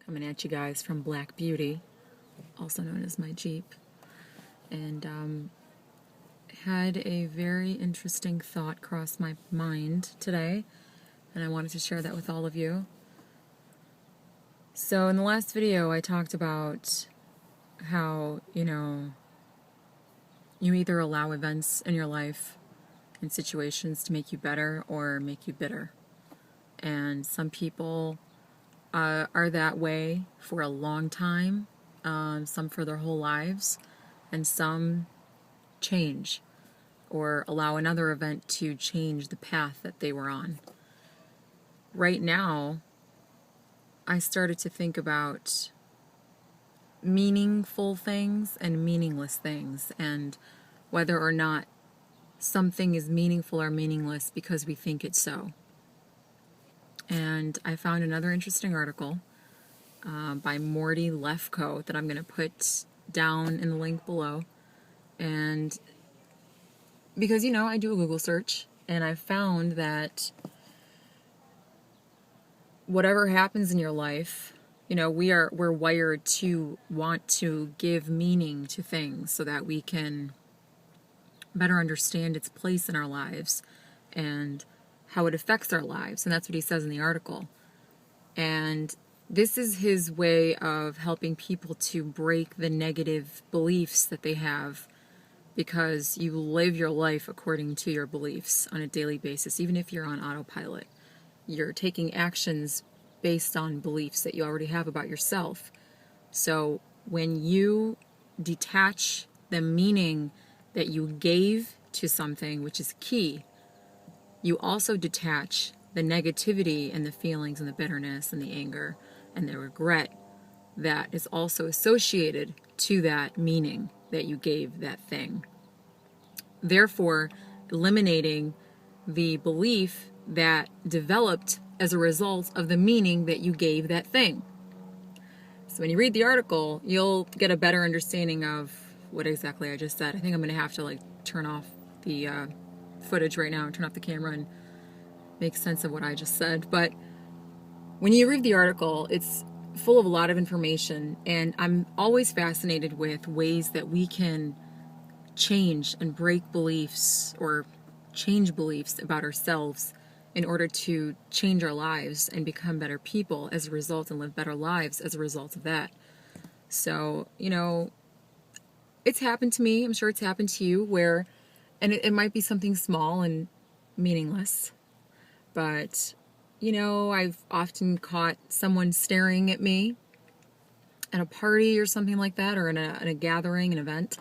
Coming at you guys from Black Beauty, also known as my Jeep. And had a very interesting thought cross my mind today, and I wanted to share that with all of you. So in the last video, I talked about how, you either allow events in your life and situations to make you better or make you bitter. And some people are that way for a long time, some for their whole lives, and some change or allow another event to change the path that they were on. Right now, I started to think about meaningful things and meaningless things, and whether or not something is meaningful or meaningless because we think it's so. And I found another interesting article by Morty Lefko that I'm going to put down in the link below. And because, I do a Google search, and I found that whatever happens in your life, we're wired to want to give meaning to things so that we can better understand its place in our lives and how it affects our lives. And that's what he says in the article. And this is his way of helping people to break the negative beliefs that they have, because you live your life according to your beliefs on a daily basis. Even if you're on autopilot, you're taking actions based on beliefs that you already have about yourself. So when you detach the meaning that you gave to something, which is key, you also detach the negativity and the feelings and the bitterness and the anger and the regret that is also associated to that meaning that you gave that thing. Therefore, eliminating the belief that developed as a result of the meaning that you gave that thing. So when you read the article, you'll get a better understanding of what exactly I just said. I think I'm going to have to turn off the footage right now and turn off the camera and make sense of what I just said. But when you read the article, it's full of a lot of information, and I'm always fascinated with ways that we can change and break beliefs or change beliefs about ourselves in order to change our lives and become better people as a result and live better lives as a result of that. So, it's happened to me. I'm sure it's happened to you where, and it might be something small and meaningless, but, I've often caught someone staring at me at a party or something like that, or in a gathering, an event.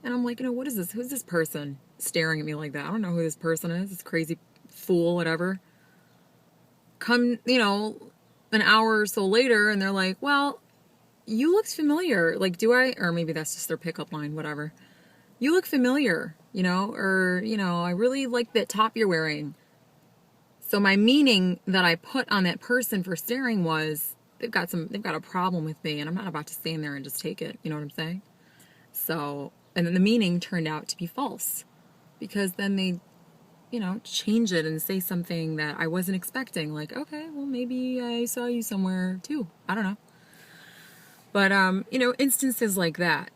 And I'm like, what is this? Who's this person staring at me like that? I don't know who this person is. This crazy fool, whatever. Come, an hour or so later, and they're like, well, you look familiar. Like, do I? Or maybe that's just their pickup line, whatever. You look familiar, or, I really like that top you're wearing. So my meaning that I put on that person for staring was, they've got a problem with me, and I'm not about to stand there and just take it. You know what I'm saying? So, and then the meaning turned out to be false, because then they, change it and say something that I wasn't expecting. Like, okay, well, maybe I saw you somewhere too. I don't know. But, instances like that,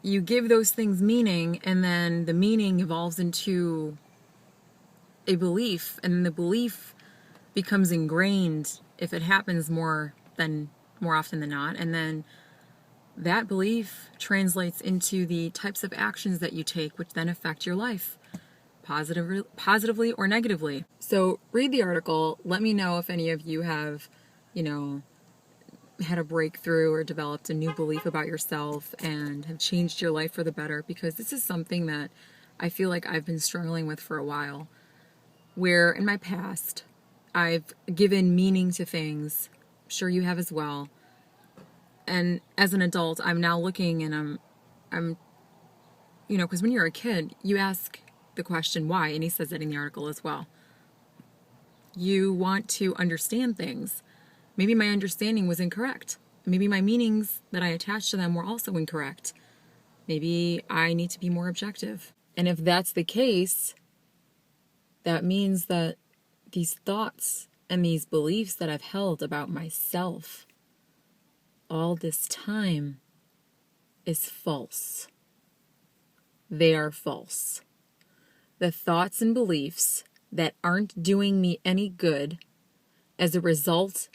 you give those things meaning, and then the meaning evolves into a belief, and the belief becomes ingrained if it happens more often than not. And then that belief translates into the types of actions that you take, which then affect your life positively or negatively. So read the article. Let me know if any of you have, had a breakthrough or developed a new belief about yourself and have changed your life for the better, because this is something that I feel like I've been struggling with for a while, where in my past I've given meaning to things. I'm sure you have as well. And as an adult, I'm now looking, and I'm because when you're a kid, you ask the question why, and he says that in the article as well. You want to understand things. Maybe my understanding was incorrect. Maybe my meanings that I attached to them were also incorrect. Maybe I need to be more objective. And if that's the case, that means that these thoughts and these beliefs that I've held about myself all this time is false. They are false. The thoughts and beliefs that aren't doing me any good as a result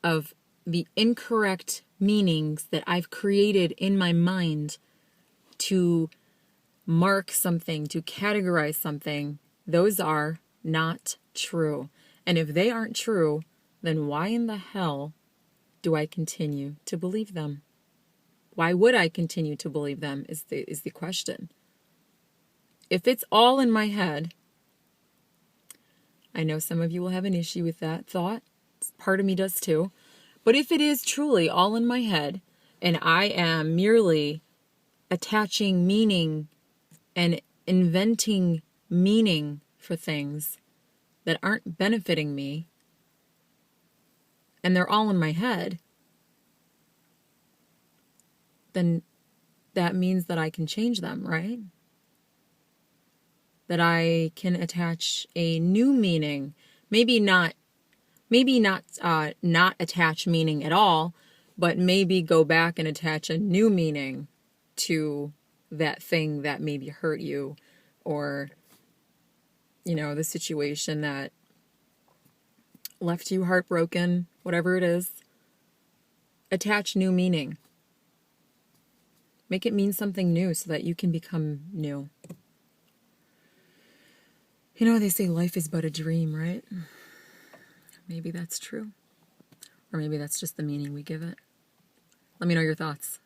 of the incorrect meanings that I've created in my mind to mark something, to categorize something, those are not true. And if they aren't true, then why in the hell do I continue to believe them? Why would I continue to believe them is the question. If it's all in my head, I know some of you will have an issue with that thought. Part of me does too. But if it is truly all in my head and I am merely attaching meaning and inventing meaning for things that aren't benefiting me, and they're all in my head, then that means that I can change them, right? That I can attach a new meaning, maybe not attach meaning at all, but maybe go back and attach a new meaning to that thing that maybe hurt you, or the situation that left you heartbroken, whatever it is. Attach new meaning. Make it mean something new so that you can become new. They say life is but a dream, right? Maybe that's true. Or maybe that's just the meaning we give it. Let me know your thoughts.